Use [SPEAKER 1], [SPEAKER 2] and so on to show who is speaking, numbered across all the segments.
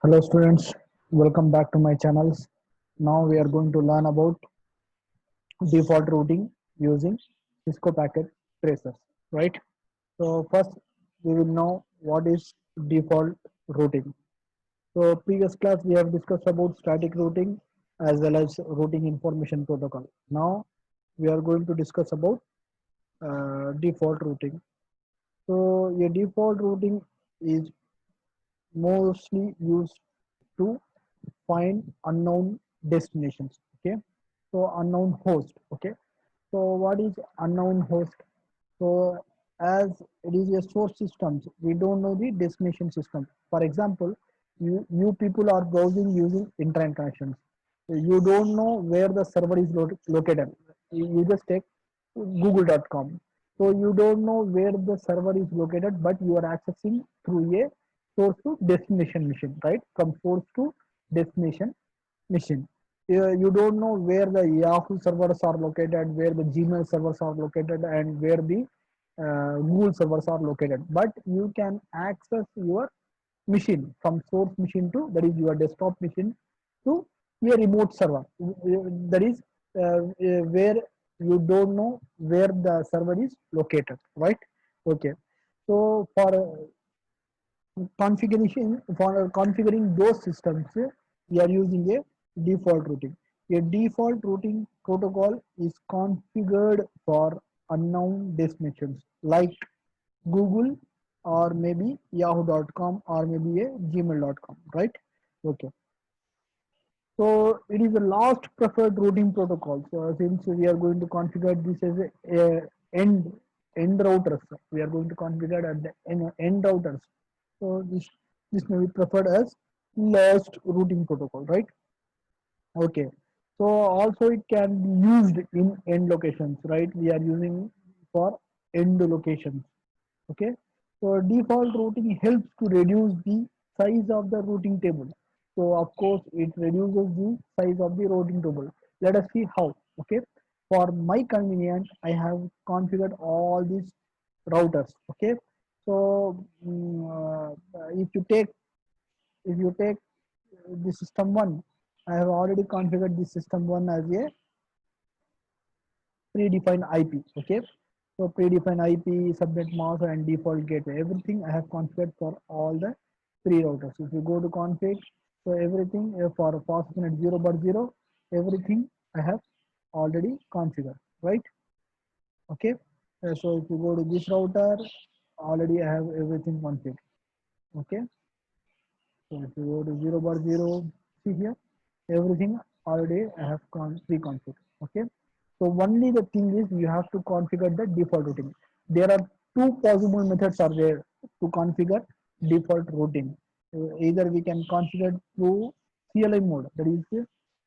[SPEAKER 1] Hello students, welcome back to my channels. Now we are going to learn about default routing using Cisco packet tracers, right? So first we will know what is default routing. So previous class we have discussed about static routing as well as routing information protocol. Now we are going to discuss about default routing. So a default routing is mostly used to find unknown destinations. Okay, so unknown host. Okay, so what is unknown host? So as it is a source system, we don't know the destination system. For example, you people are browsing using internet connections. You don't know where the server is located. You just take google.com. So you don't know where the server is located, but you are accessing through a source to destination machine, right? From source to destination machine. You don't know where the Yahoo servers are located, where the Gmail servers are located, and where the Google servers are located. But you can access your machine from source machine to, that is your desktop machine, to a remote server. That is where you don't know where the server is located, right? Okay. So for configuring those systems, we are using a default routing. A default routing protocol is configured for unknown destinations like Google or maybe yahoo.com or maybe a gmail.com, right? Okay. So it is the last preferred routing protocol. So since we are going to configure this as a end routers, we are going to configure at the end routers. So this may be preferred as last routing protocol, right? Okay. So also it can be used in end locations, right? We are using for end locations. Okay. So default routing helps to reduce the size of the routing table. So of course it reduces the size of the routing table. Let us see how. Okay. For my convenience, I have configured all these routers. Okay. So if you take the system one, I have already configured the system one as a predefined IP. Okay. So predefined IP, subnet mask, and default gateway. Everything I have configured for all the three routers. If you go to config, so everything for fastnet 0 everything I have already configured. Right. Okay. So if you go to this router, already I have everything configured. Okay. So if you go to 0 see here, everything already I have pre-configured. Okay. So only the thing is you have to configure the default routing. There are two possible methods are there to configure default routing. Either we can configure through CLI mode, that is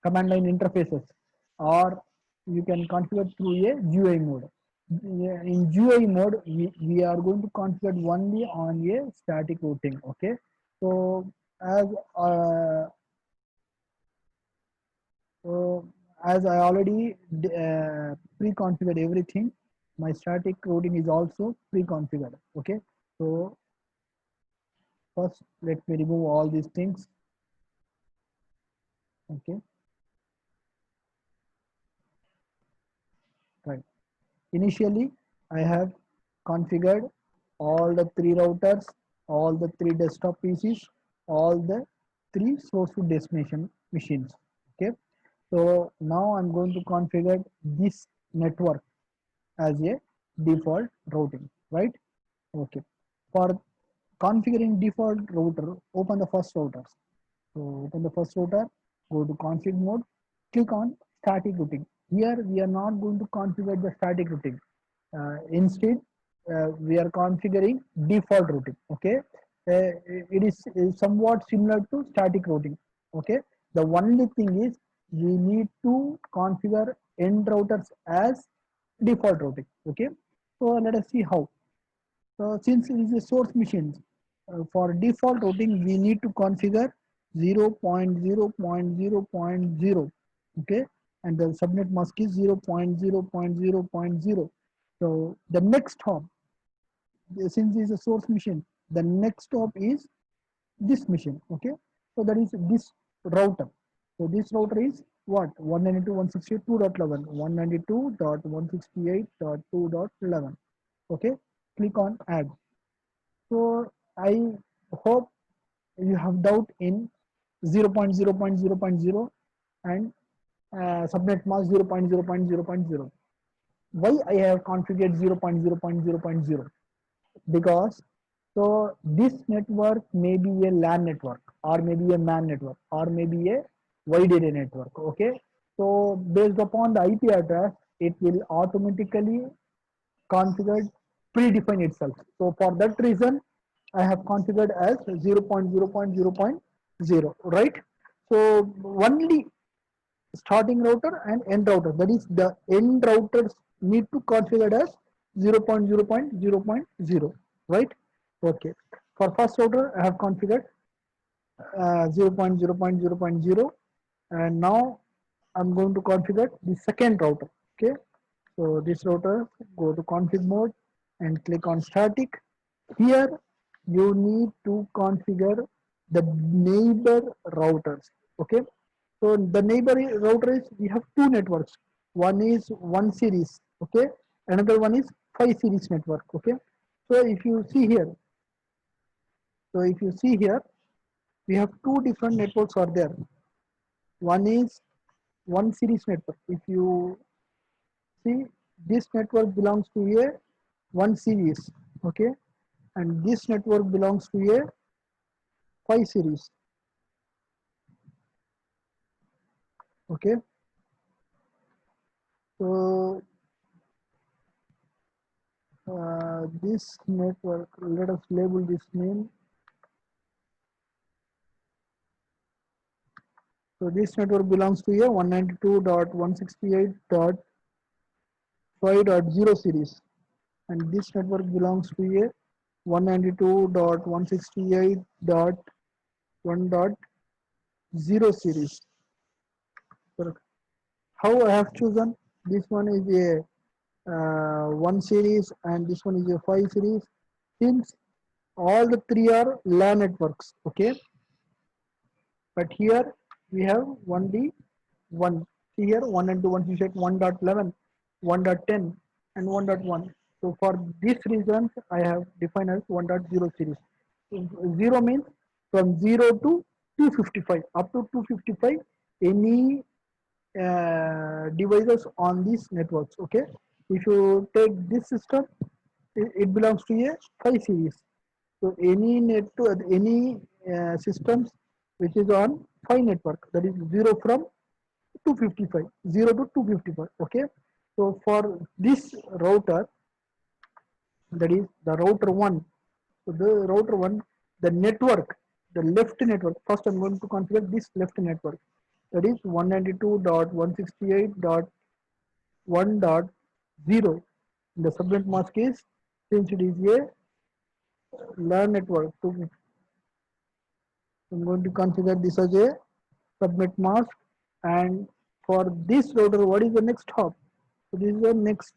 [SPEAKER 1] command line interfaces, or you can configure through a GUI mode. In GUI mode, we are going to configure only on a static routing. Okay. So as uh, so as I already pre-configured everything, my static routing is also pre-configured. Okay. So first, let me remove all these things. Okay. Right. Initially, I have configured all the three routers, all the three desktop PCs, all the three source to destination machines. Okay. So now I'm going to configure this network as a default routing, right? Okay. For configuring default router, open the first router. So open the first router, go to config mode, click on static routing. Here we are not going to configure the static routing. Instead, we are configuring default routing. Okay, it is somewhat similar to static routing. Okay, the only thing is we need to configure end routers as default routing. Okay, so let us see how. So since it is a source machine, for default routing, we need to configure 0.0.0.0. Okay, and the subnet mask is 0.0.0.0. So the next hop, since it is a source machine, the next stop is this machine. Okay, So that is this router. So this router is what? 192.168.2.11. 192.168.2.11. Okay. Click on add. So I hope you have doubt in 0.0.0.0 and subnet mask 0.0.0.0. Why I have configured 0.0.0.0? Because so this network may be a LAN network or maybe a MAN network or maybe a wide area network. Okay, so based upon the IP address, it will automatically configured predefined itself. So for that reason, I have configured as 0.0.0.0, right? So only starting router and end router, that is the end routers need to configure as 0.0.0.0, right? Okay, for first router I have configured 0.0.0.0, and now I'm going to configure the second router. Okay, so this router, go to config mode and click on static. Here you need to configure the neighbor routers. Okay, so the neighbor router is, we have two networks. One is 1 series. Okay, another one is 5 series network. Okay, so if you see here, we have two different networks are there. One is 1 series network. If you see, this network belongs to a 1 series. Okay, and this network belongs to a 5 series. Okay, so this network, let us label this name. So this network belongs to a 192.168.5.0 series, and this network belongs to a 192.168.1.0 series. So how I have chosen, this one is a 1 series and this one is a 5 series, since all the three are LAN networks. Okay, but here we have only one. See here, 1 and 2, 1.11, 1.10 and 1.1. So for this reason I have defined as 1.0 series. 0 means from 0 to 255, up to 255 any devices on these networks. Okay, if you take this system, it belongs to a 5 series. So any any systems which is on 5 network, that is 0 from 255, 0 to 255. Okay, so for this router, that is the router 1. So the router 1, the network, the left network, first I'm going to configure this left network, that is 192.168.1.0. The subnet mask is, since it is a LAN network, so I'm going to configure this as a subnet mask. And for this router, what is the next hop? So this is the next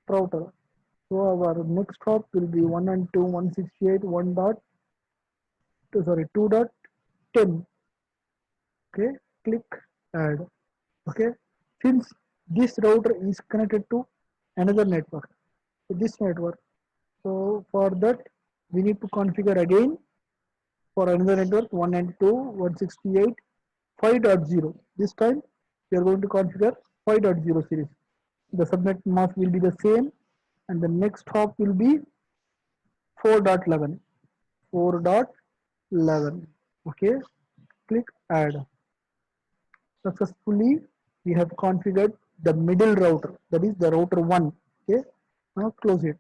[SPEAKER 1] router. So our next hop will be 1 and 2, 168, 1 dot, sorry, 2.10. Okay, click add. Okay, since this router is connected to another network, so this network, so for that we need to configure again for another network 192.168, 5.0. This time we are going to configure 5.0 series. The subnet mask will be the same, and the next hop will be 4.11. 4.11. Okay, click add. Successfully we have configured the middle router, that is the router 1. Okay, now close it.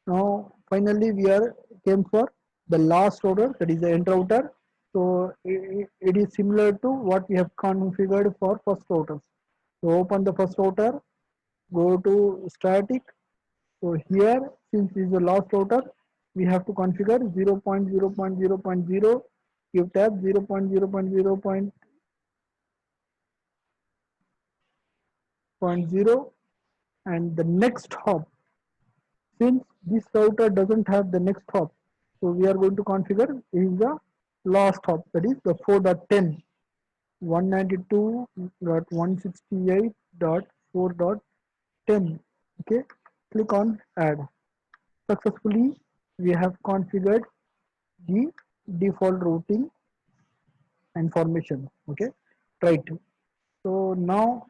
[SPEAKER 1] Now finally we are came for the last router, that is the end router. So it is similar to what we have configured for first routers. So open the first router, go to static. So here, since this is the last router, we have to configure 0.0.0.0, give tab 0.0.0.0, and the next hop. Since this router doesn't have the next hop, so we are going to configure is the last hop, that is the 4.10, 192.168.4.10. Okay, click on add. Successfully we have configured the default routing information. Okay, right. So now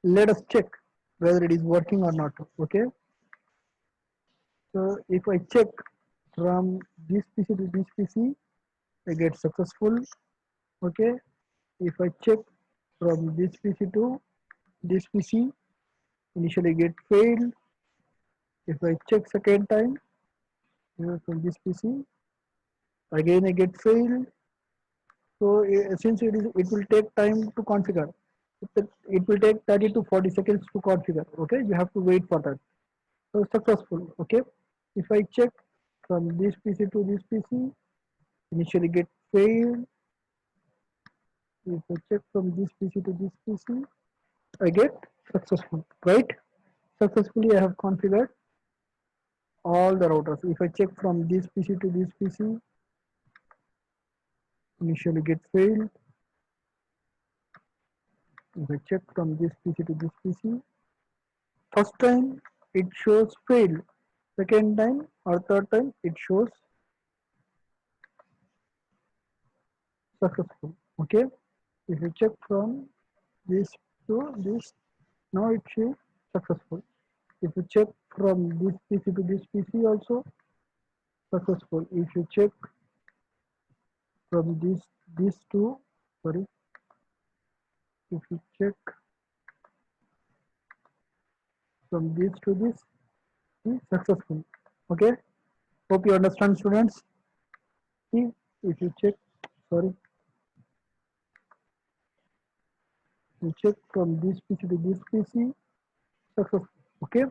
[SPEAKER 1] let us check whether it is working or not. Okay, so if I check from this PC to this PC, I get successful. Okay, if I check from this PC to this PC, initially get failed. If I check second time from this PC, again I get failed. So since it will take time to configure, it will take 30 to 40 seconds to configure. Okay, you have to wait for that. So successful. Okay, if I check from this PC to this PC, initially get failed. If I check from this PC to this PC, I get successful. Right? Successfully I have configured all the routers. If I check from this PC to this PC, initially get failed. If I check from this PC to this PC, first time it shows failed. Second time or third time it shows successful. Okay. If you check from this to this, now it shows successful. If you check from this PC to this PC also successful. If you check from this to, sorry, if you check from this to this, is successful. Okay. Hope you understand, students. See, if you check, sorry, you check from this PC to this PC, successful. Okay.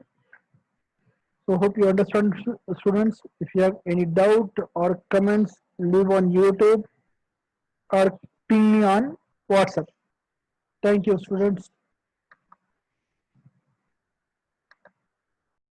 [SPEAKER 1] So hope you understand, students. If you have any doubt or comments, leave on YouTube or ping me on WhatsApp. Thank you, students.